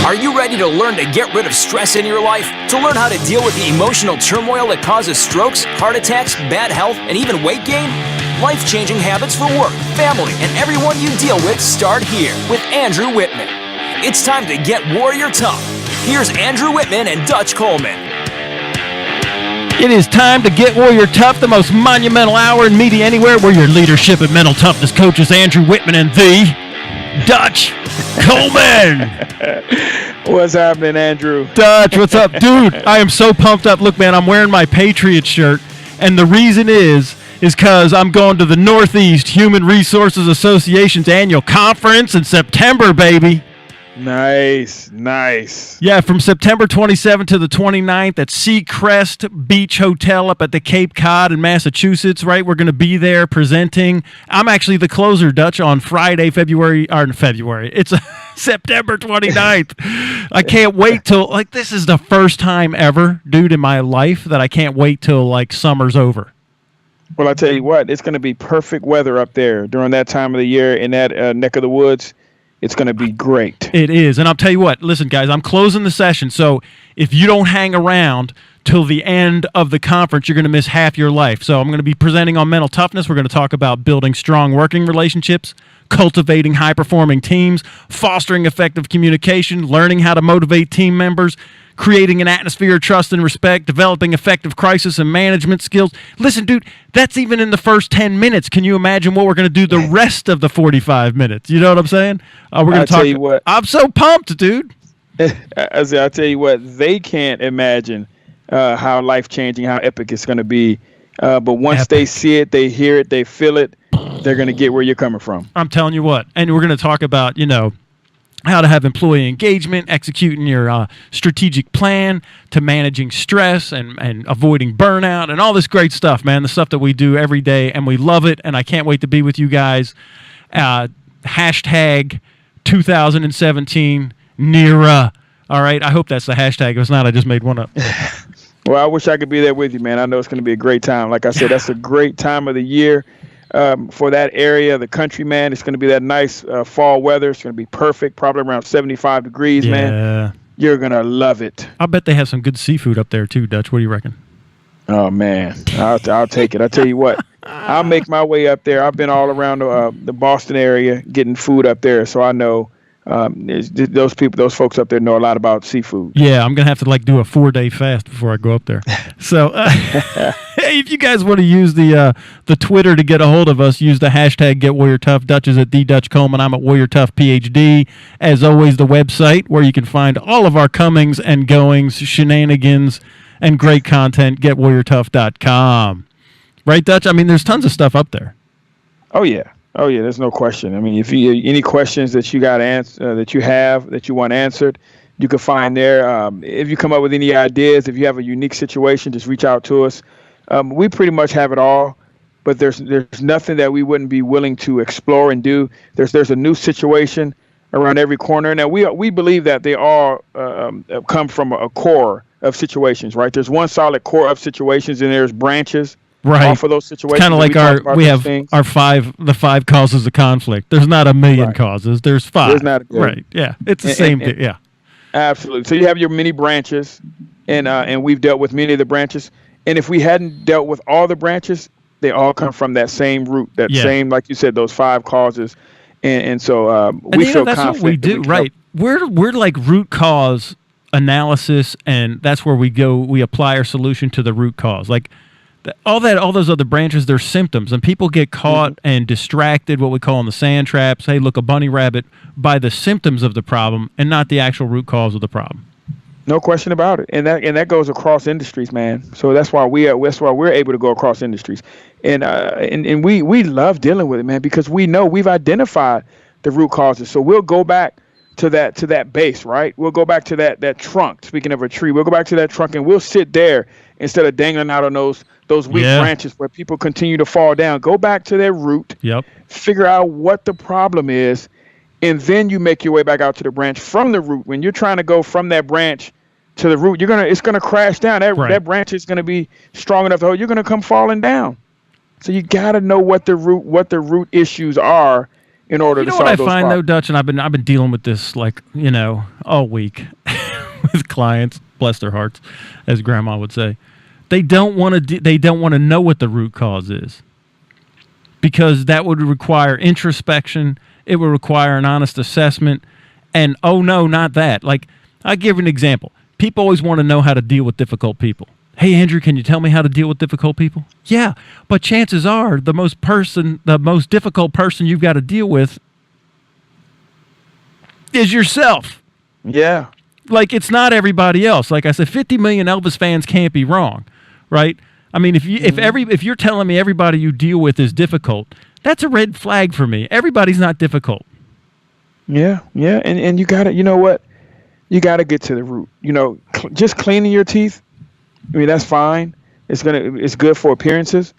Are you ready to learn to get rid of stress in your life? To learn how to deal with the emotional turmoil that causes strokes, heart attacks, bad health, and even weight gain? Life-changing habits for work, family, and everyone you deal with start here with Andrew Wittman. It's time to get warrior tough. Here's Andrew Wittman and Dutch Coleman. It is time to get warrior tough, the most monumental hour in media anywhere, where your leadership and mental toughness coaches Andrew Wittman and the Dutch Coleman. What's happening, Andrew? Dutch, what's up? Dude, I am so pumped up. Look, man, I'm wearing my Patriots shirt, and the reason is because I'm going to the Northeast Human Resources Association's annual conference in September, baby. Nice. Yeah, from September 27th to the 29th at Seacrest Beach Hotel up at the Cape Cod in Massachusetts, right? We're going to be there presenting. I'm actually the closer, Dutch, on Friday, February. It's September 29th. I can't wait till, this is the first time ever, dude, in my life that I can't wait till, summer's over. Well, I tell you what, it's going to be perfect weather up there during that time of the year in that neck of the woods. It's going to be great. It is. And I'll tell you what, listen, guys, I'm closing the session. So if you don't hang around till the end of the conference, you're going to miss half your life. So I'm going to be presenting on mental toughness. We're going to talk about building strong working relationships, cultivating high-performing teams, fostering effective communication, learning how to motivate team members, creating an atmosphere of trust and respect, developing effective crisis and management skills. Listen, dude, that's even in the first 10 minutes. Can you imagine what we're going to do the rest of the 45 minutes? You know what I'm saying? We're going to talk. Tell you what, I'm so pumped, Dude. I'll tell you what, they can't imagine how life-changing, how epic it's going to be. But once they see it, they hear it, they feel it, they're going to get where you're coming from. I'm telling you what. And we're going to talk about, how to have employee engagement, executing your strategic plan, to managing stress and avoiding burnout and all this great stuff, man, the stuff that we do every day, and we love it, and I can't wait to be with you guys. Hashtag 2017 NERA. All right, I hope that's the hashtag. If it's not, I just made one up. Well, I wish I could be there with you, man. I know it's going to be a great time. Like I said, that's a great time of the year. For that area of the country, man. It's going to be that nice fall weather. It's going to be perfect, probably around 75 degrees, man. You're going to love it. I bet they have some good seafood up there too, Dutch. What do you reckon? Oh, man. I'll take it. I tell you what, I'll make my way up there. I've been all around the Boston area getting food up there, so I know those folks up there know a lot about seafood. Yeah, I'm going to have to do a 4-day fast before I go up there. So hey, if you guys want to use the Twitter to get a hold of us, use the hashtag #GetWarriorTough. Dutch is at @DutchColeman. I'm at WarriorToughPhD. As always, the website where you can find all of our comings and goings, shenanigans, and great content, GetWarriorTough.com. Right, Dutch? I mean, there's tons of stuff up there. Oh, yeah. There's no question. I mean, if you any questions that you got that you want answered, you can find there. If you come up with any ideas, if you have a unique situation, just reach out to us. We pretty much have it all, but there's nothing that we wouldn't be willing to explore and do. There's a new situation around every corner. Now we believe that they all come from a core of situations, right? There's one solid core of situations, and there's branches. Right. For those situations. Kind of like we have the 5 causes of conflict. There's not a million causes. There's 5. There's not right. Yeah. It's the same thing. Yeah. Absolutely. So you have your many branches, and we've dealt with many of the branches. And if we hadn't dealt with all the branches, they all come from that same root, same, like you said, those 5 causes. And so we feel that's confident. What we do, right? We're like root cause analysis, and that's where we go. We apply our solution to the root cause. All those other branches, they're symptoms, and people get caught and distracted, what we call in the sand traps. Hey, look, a bunny rabbit, by the symptoms of the problem and not the actual root cause of the problem. No question about it, and that goes across industries, man. So that's why we're able to go across industries, and we love dealing with it, man, because we know we've identified the root causes. So we'll go back to that base, right? We'll go back to that trunk. Speaking of a tree, we'll go back to that trunk, and we'll sit there instead of dangling out on those weak branches where people continue to fall down. Go back to their root. Yep. Figure out what the problem is, and then you make your way back out to the branch from the root. When you're trying to go from that branch to the root, it's gonna crash down. That branch is gonna be strong enough to hold. You're gonna come falling down. So you gotta know what the root issues are, in order to solve those problems. You know what I find though, Dutch, and I've been dealing with this all week with clients, bless their hearts, as Grandma would say. They don't want to know what the root cause is, because that would require introspection. It would require an honest assessment. And oh no, not that. Like, I'll give you an example. People always want to know how to deal with difficult people. Hey, Andrew, can you tell me how to deal with difficult people? Yeah, but chances are the most difficult person you've got to deal with is yourself. Yeah. Like, it's not everybody else. Like I said, 50 million Elvis fans can't be wrong, right? I mean, if you're telling me everybody you deal with is difficult, that's a red flag for me. Everybody's not difficult. Yeah, and you got to, you know what? You got to get to the root. Just cleaning your teeth, I mean, that's fine. It's good for appearances.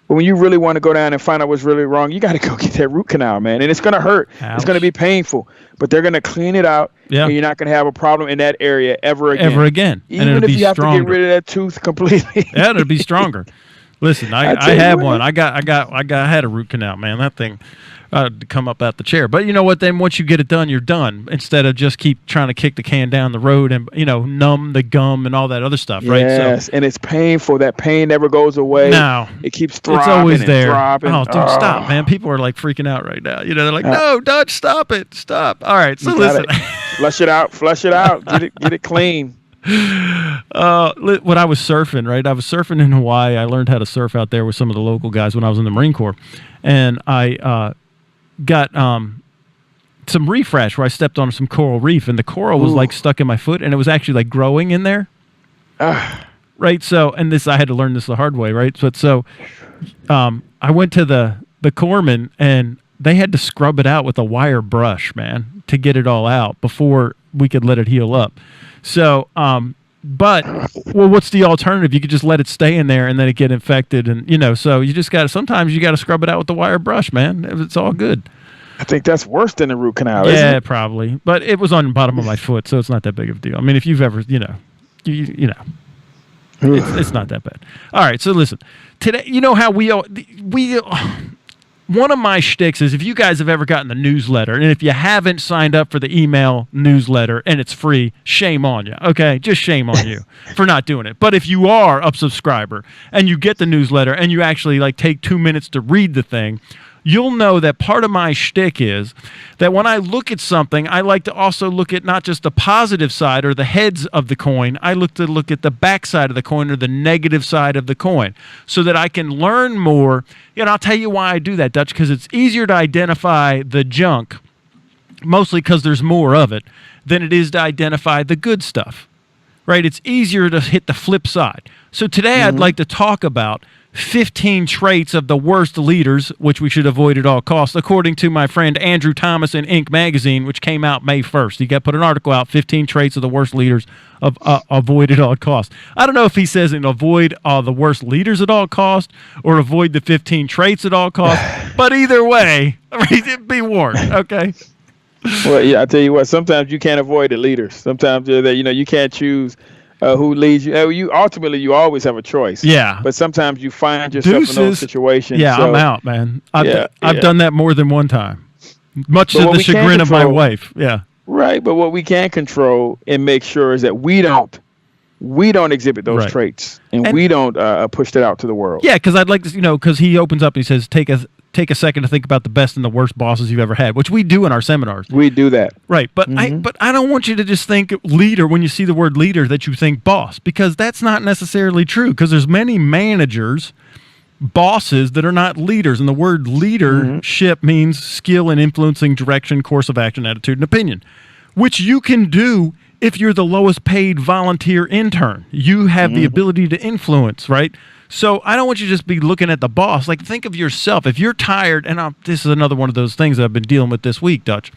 But when you really want to go down and find out what's really wrong, you got to go get that root canal, man. And it's going to hurt. Ouch. It's going to be painful. But they're going to clean it out, and you're not going to have a problem in that area ever again. Even if you have to get rid of that tooth completely. Yeah, it'll be stronger. Listen, I had one. I had a root canal, man. That thing to come up out the chair. But you know what? Then once you get it done, you're done. Instead of just keep trying to kick the can down the road and numb the gum and all that other stuff, right? Yes, and it's painful. That pain never goes away. No, it keeps throbbing. It's always there. Throbbing. Oh, dude, stop, man! People are like freaking out right now. They're like, "No, Dutch, stop it, stop." All right, so listen, flush it out, get it clean. When I was surfing, right? I was surfing in Hawaii. I learned how to surf out there with some of the local guys when I was in the Marine Corps, and I got some reef rash where I stepped on some coral reef, and the coral was like stuck in my foot, and it was actually like growing in there. Right. So, and I had to learn this the hard way, right? So, I went to the Coleman, and they had to scrub it out with a wire brush, man, to get it all out before we could let it heal up. So, what's the alternative? You could just let it stay in there and then it get infected, and so you just sometimes you got to scrub it out with the wire brush, man. It's all good. I think that's worse than the root canal, isn't it? Yeah, probably. But it was on the bottom of my foot, so it's not that big of a deal. I mean, if you've ever, it's not that bad. All right, so listen. Today, you know how we one of my shticks is, if you guys have ever gotten the newsletter, and if you haven't signed up for the email newsletter and it's free, shame on you, okay? Just shame on you for not doing it. But if you are a subscriber and you get the newsletter and you actually take 2 minutes to read the thing, you'll know that part of my shtick is that when I look at something, I like to also look at not just the positive side or the heads of the coin. I look at the back side of the coin or the negative side of the coin, so that I can learn more. And I'll tell you why I do that, Dutch, because it's easier to identify the junk, mostly because there's more of it, than it is to identify the good stuff, right? It's easier to hit the flip side. So today I'd like to talk about 15 traits of the worst leaders, which we should avoid at all costs, according to my friend Andrew Thomas in Inc. magazine, which came out May 1st. He put an article out, 15 traits of the worst leaders of avoid at all costs. I don't know if he says avoid the worst leaders at all costs or avoid the 15 traits at all costs, but either way, be warned, okay? Well, yeah, I tell you what, sometimes you can't avoid the leaders. Sometimes you can't choose who leads you. You always have a choice. Yeah. But sometimes you find yourself in those situations. Yeah, so, I'm out, man. I've done that more than one time, much to the chagrin of my wife. Yeah. Right, but what we can control and make sure is that we don't exhibit those traits, and we don't push that out to the world. Yeah, because I'd like to, because he opens up and he says, take a second to think about the best and the worst bosses you've ever had, which we do in our seminars. We do that. Right. But I don't want you to just think leader when you see the word leader that you think boss, because that's not necessarily true, because there's many managers, bosses that are not leaders. And the word leadership means skill in influencing direction, course of action, attitude, and opinion, which you can do if you're the lowest paid volunteer intern. You have the ability to influence, right? So I don't want you to just be looking at the boss. Like, think of yourself. If you're tired, and this is another one of those things that I've been dealing with this week, Dutch.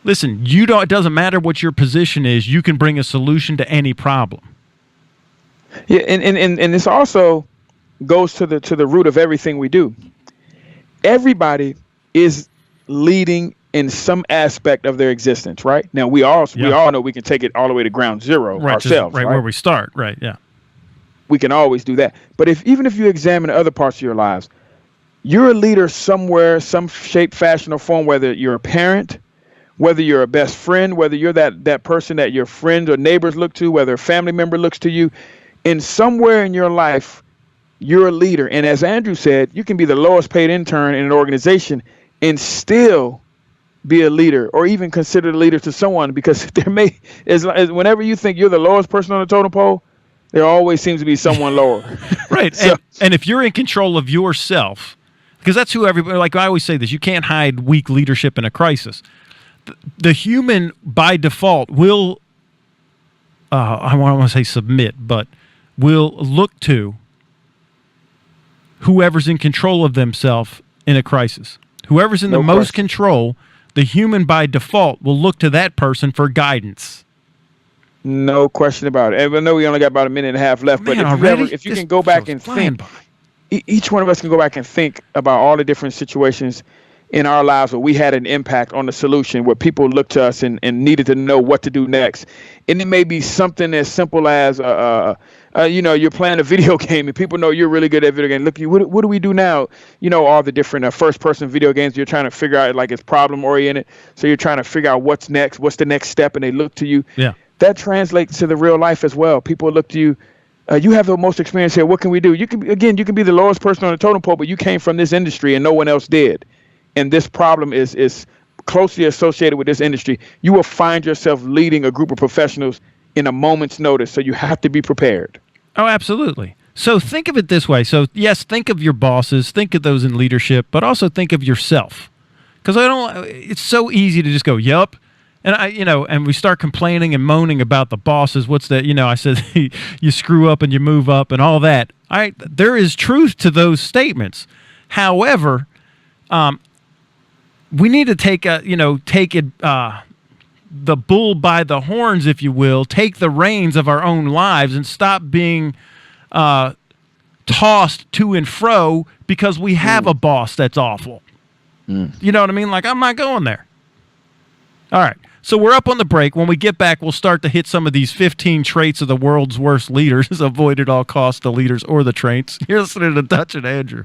Listen, it doesn't matter what your position is. You can bring a solution to any problem. Yeah, and this also goes to the root of everything we do. Everybody is leading in some aspect of their existence, right? Now we all know we can take it all the way to ground zero ourselves, right where we start, right? Yeah. We can always do that. But even if you examine other parts of your lives, you're a leader somewhere, some shape, fashion, or form, whether you're a parent, whether you're a best friend, whether you're that person that your friends or neighbors look to, whether a family member looks to you. In somewhere in your life, you're a leader. And as Andrew said, you can be the lowest paid intern in an organization and still be a leader, or even considered a leader to someone, because whenever you think you're the lowest person on the totem pole, there always seems to be someone lower. Right. So, and if you're in control of yourself, because that's who everybody, like I always say this, you can't hide weak leadership in a crisis. The human by default will, I want to say submit, but will look to whoever's in control of themselves in a crisis. Whoever's in the most control, the human by default will look to that person for guidance. No question about it. And I know we only got about a minute and a half left, but if you can go back and think, each one of us can go back and think about all the different situations in our lives where we had an impact on the solution, where people looked to us and needed to know what to do next. And it may be something as simple as, you're playing a video game and people know you're really good at video games. Look, what do we do now? All the different first-person video games you're trying to figure out, like it's problem-oriented. So you're trying to figure out what's next, what's the next step, and they look to you. Yeah. That translates to the real life as well. People look to you. You have the most experience here. What can we do? You can be the lowest person on the totem pole, but you came from this industry and no one else did. And this problem is closely associated with this industry. You will find yourself leading a group of professionals in a moment's notice. So you have to be prepared. Oh, absolutely. So think of it this way. So yes, think of your bosses, think of those in leadership, but also think of yourself. Because it's so easy to just go, yup. And and we start complaining and moaning about the bosses. What's that? I said, you screw up and you move up and all that. There is truth to those statements. However, we need to take the bull by the horns, if you will, take the reins of our own lives and stop being tossed to and fro because we have a boss that's awful. You know what I mean? Like, I'm not going there. All right. So we're up on the break. When we get back, we'll start to hit some of these 15 traits of the world's worst leaders. Avoid at all costs the leaders or the traits. You're listening to Dutch and Andrew.